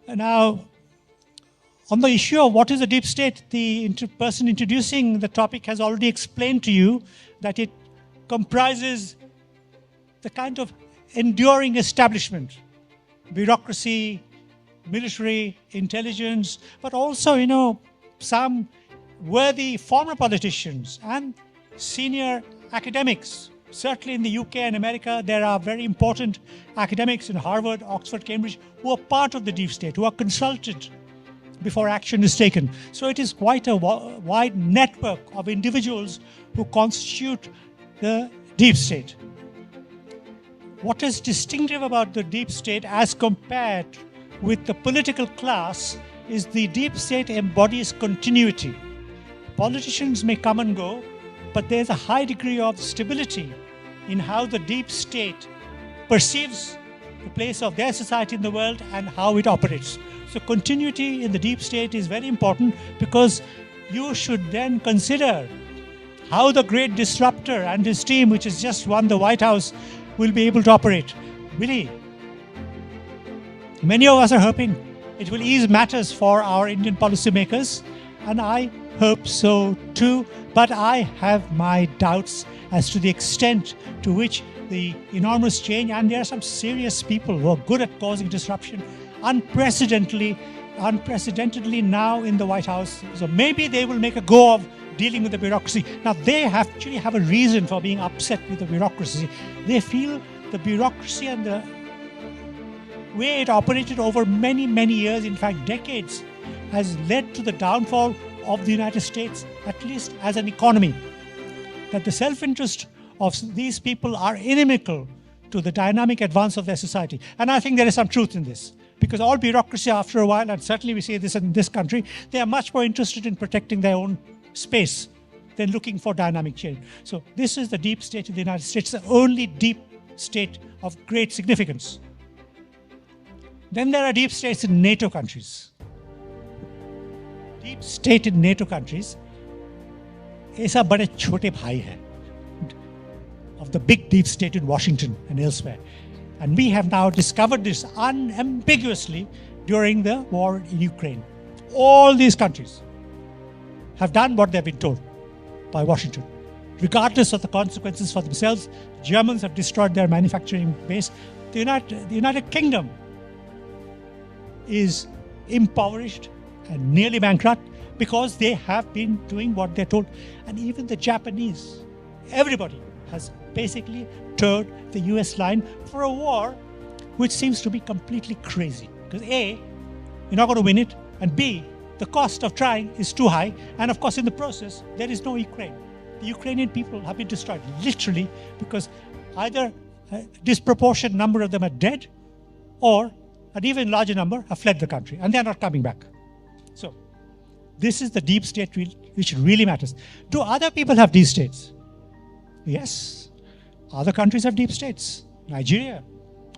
Now, on the issue of what is a deep state, the person introducing the topic has already explained to you that it comprises the kind of enduring establishment, bureaucracy, military, intelligence, but also, some worthy former politicians and senior academics. Certainly in the UK and America, there are very important academics in Harvard, Oxford, Cambridge, who are part of the deep state, who are consulted before action is taken. So it is quite a wide network of individuals who constitute the deep state. What is distinctive about the deep state as compared with the political class is the deep state embodies continuity. Politicians may come and go, but there's a high degree of stability in how the deep state perceives the place of their society in the world and how it operates. So continuity in the deep state is very important, because you should then consider how the great disruptor and his team, which has just won the White House, will be able to operate. Really, many of us are hoping it will ease matters for our Indian policymakers, and I hope so too, but I have my doubts as to the extent to which the enormous change, and there are some serious people who are good at causing disruption, unprecedentedly now in the White House. So maybe they will make a go of dealing with the bureaucracy. Now they actually have a reason for being upset with the bureaucracy. They feel the bureaucracy and the way it operated over many, many years, in fact decades, has led to the downfall of the United States, at least as an economy. That the self-interest of these people are inimical to the dynamic advance of their society. And I think there is some truth in this, because all bureaucracy after a while, and certainly we see this in this country, they are much more interested in protecting their own space than looking for dynamic change. So this is the deep state of the United States, the only deep state of great significance. Then there are deep states in NATO countries. Deep state in NATO countries ऐसा बड़े छोटे भाई हैं of the big deep state in Washington and elsewhere. And we have now discovered this unambiguously during the war in Ukraine. All these countries have done what they've been told by Washington. Regardless of the consequences for themselves, Germans have destroyed their manufacturing base. The United Kingdom is impoverished and nearly bankrupt because they have been doing what they're told. And even the Japanese, everybody has basically towed the US line for a war which seems to be completely crazy. Because A, you're not going to win it, and B, the cost of trying is too high, and of course in the process there is no Ukraine. The Ukrainian people have been destroyed, literally, because either a disproportionate number of them are dead, or an even larger number have fled the country, and they're not coming back. So this is the deep state which really matters. Do other people have deep states? Yes. Other countries have deep states. Nigeria,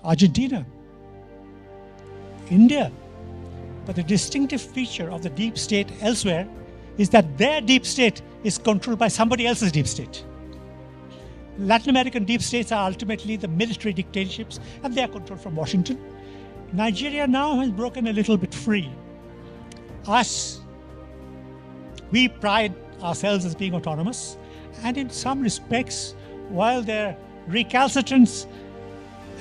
Argentina, India. But the distinctive feature of the deep state elsewhere is that their deep state is controlled by somebody else's deep state. Latin American deep states are ultimately the military dictatorships, and they are controlled from Washington. Nigeria now has broken a little bit free. We pride ourselves as being autonomous, and in some respects, while they're recalcitrants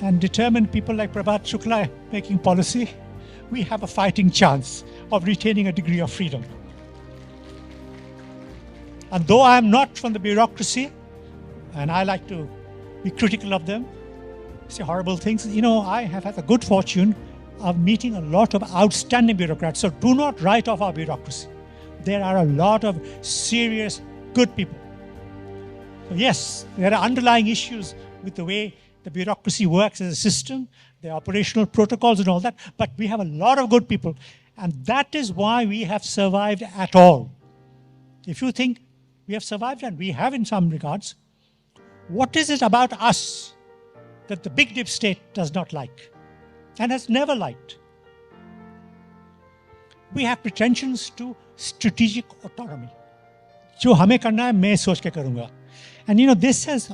and determined people like Prabhat Shukla making policy, we have a fighting chance of retaining a degree of freedom. And though I am not from the bureaucracy, and I like to be critical of them, say horrible things, I have had the good fortune of meeting a lot of outstanding bureaucrats. So do not write off our bureaucracy. There are a lot of serious, good people. So yes, there are underlying issues with the way the bureaucracy works as a system, the operational protocols and all that, but we have a lot of good people, and that is why we have survived at all. If you think we have survived, and we have in some regards, what is it about us that the big deep state does not like and has never liked? We have pretensions to strategic autonomy. जो हमें करना है मैं सोच के करूँगा. And this has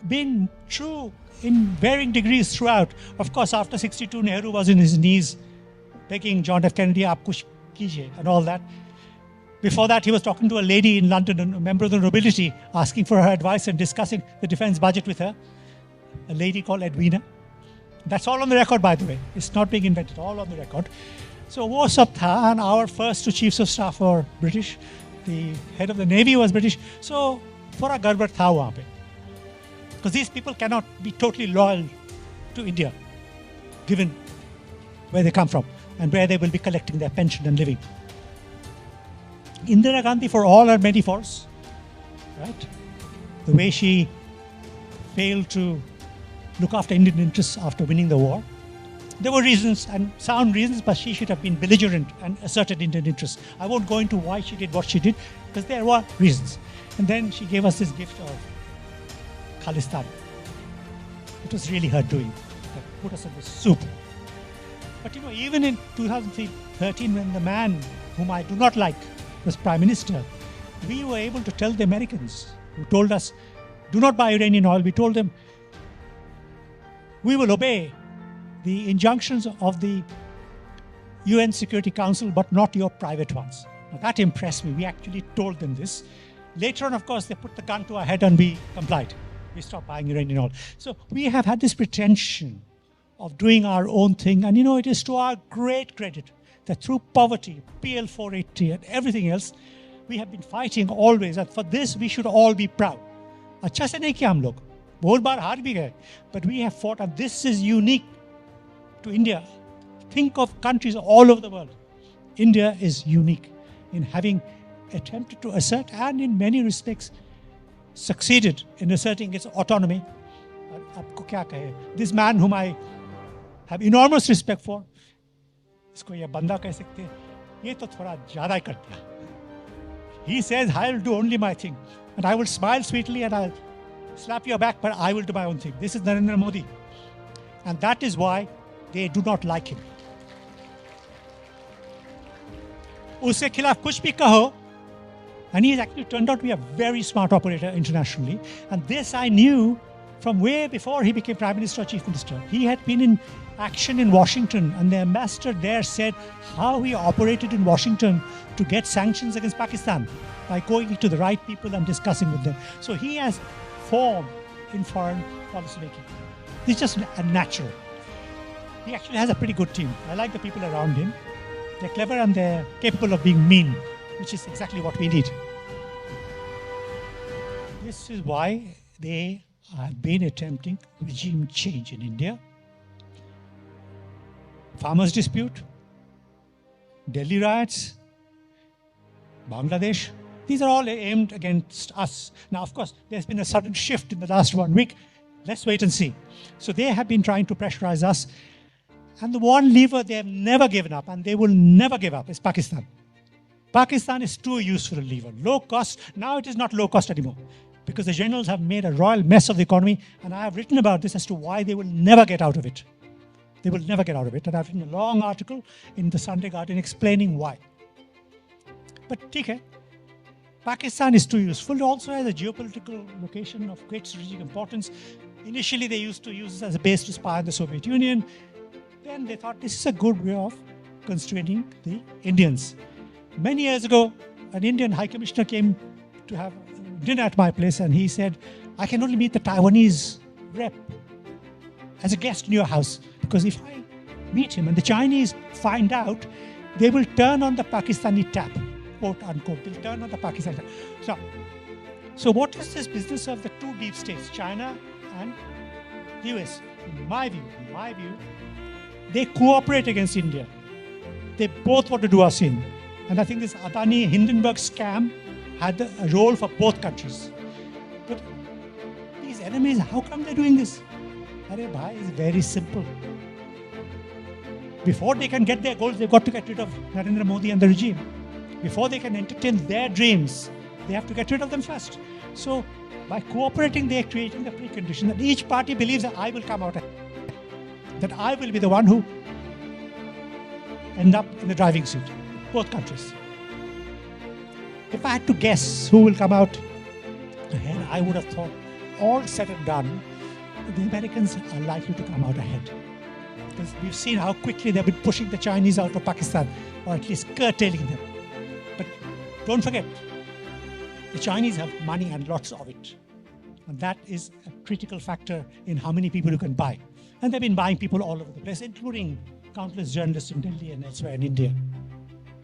been true in varying degrees throughout. Of course, after 62, Nehru was in his knees begging John F. Kennedy, "Aap kuch kijiye," and all that. Before that, he was talking to a lady in London, a member of the nobility, asking for her advice and discussing the defense budget with her, a lady called Edwina. That's all on the record, by the way. It's not being invented, all on the record. So wo sab tha, and our first two chiefs of staff were British. The head of the Navy was British. So thora garbar tha wahan pe. Because these people cannot be totally loyal to India, given where they come from and where they will be collecting their pension and living. Indira Gandhi, for all her many faults, right? The way she failed to look after Indian interests after winning the war. There were reasons, and sound reasons, but she should have been belligerent and asserted Indian interests. I won't go into why she did what she did, because there were reasons. And then she gave us this gift of Khalistan. It was really her doing that put us in the soup. But even in 2013, when the man whom I do not like was Prime Minister, we were able to tell the Americans who told us, do not buy Iranian oil. We told them, we will obey the injunctions of the UN Security Council, but not your private ones. Now, that impressed me. We actually told them this. Later on, of course, they put the gun to our head and we complied. We stopped buying Iranian oil. So we have had this pretension of doing our own thing. And it is to our great credit that through poverty, PL 480 and everything else, we have been fighting always. And for this, we should all be proud. अच्छा से नहीं किया हम लोग, बहुत बार हार भी गए, but we have fought, and this is unique to India. Think of countries all over the world. India is unique in having attempted to assert and in many respects succeeded in asserting its autonomy. आपको क्या कहे? This man whom I have enormous respect for, इसको ये बंदा कह सकते हैं, ये तो थोड़ा ज़्यादा ही कर दिया. He says, I will do only my thing. And I will smile sweetly and I'll slap your back, but I will do my own thing. This is Narendra Modi. And that is why they do not like him. उसके खिलाफ कुछ भी कहो, and he has actually turned out to be a very smart operator internationally. And this I knew from way before he became Prime Minister or Chief Minister. He had been in action in Washington, and the ambassador there said how he operated in Washington to get sanctions against Pakistan by going to the right people and discussing with them. So he has form in foreign policy making. It's just a natural. He actually has a pretty good team. I like the people around him. They're clever and they're capable of being mean, which is exactly what we need. This is why they have been attempting regime change in India. Farmers' dispute, Delhi riots, Bangladesh. These are all aimed against us. Now, of course, there's been a sudden shift in the last 1 week. Let's wait and see. So they have been trying to pressurize us. And the one lever they have never given up, and they will never give up, is Pakistan. Pakistan is too useful a lever. Low cost. Now it is not low cost anymore, because the generals have made a royal mess of the economy. And I have written about this as to why they will never get out of it. They will never get out of it. And I've written a long article in the Sunday Guardian explaining why. But ठीक है, Pakistan is too useful. It also has a geopolitical location of great strategic importance. Initially, they used to use it as a base to spy on the Soviet Union. Then they thought this is a good way of constraining the Indians. Many years ago, an Indian High Commissioner came to have dinner at my place, and he said, I can only meet the Taiwanese rep as a guest in your house, because if I meet him and the Chinese find out, they will turn on the Pakistani tap, quote unquote. They'll turn on the Pakistani tap. So what is this business of the two deep states, China and the US? In my view, they cooperate against India. They both want to do us in. And I think this Adani Hindenburg scam had a role for both countries. But these enemies, how come they're doing this? Arey bhai, it's very simple. Before they can get their goals, they've got to get rid of Narendra Modi and the regime. Before they can entertain their dreams, they have to get rid of them first. So by cooperating, they're creating the precondition that each party believes that I will come out ahead, that I will be the one who end up in the driving seat. Both countries. If I had to guess who will come out ahead, I would have thought, all said and done, the Americans are likely to come out ahead. Because we've seen how quickly they've been pushing the Chinese out of Pakistan, or at least curtailing them. But don't forget, the Chinese have money and lots of it. And that is a critical factor in how many people you can buy. And they've been buying people all over the place, including countless journalists in Delhi and elsewhere in India.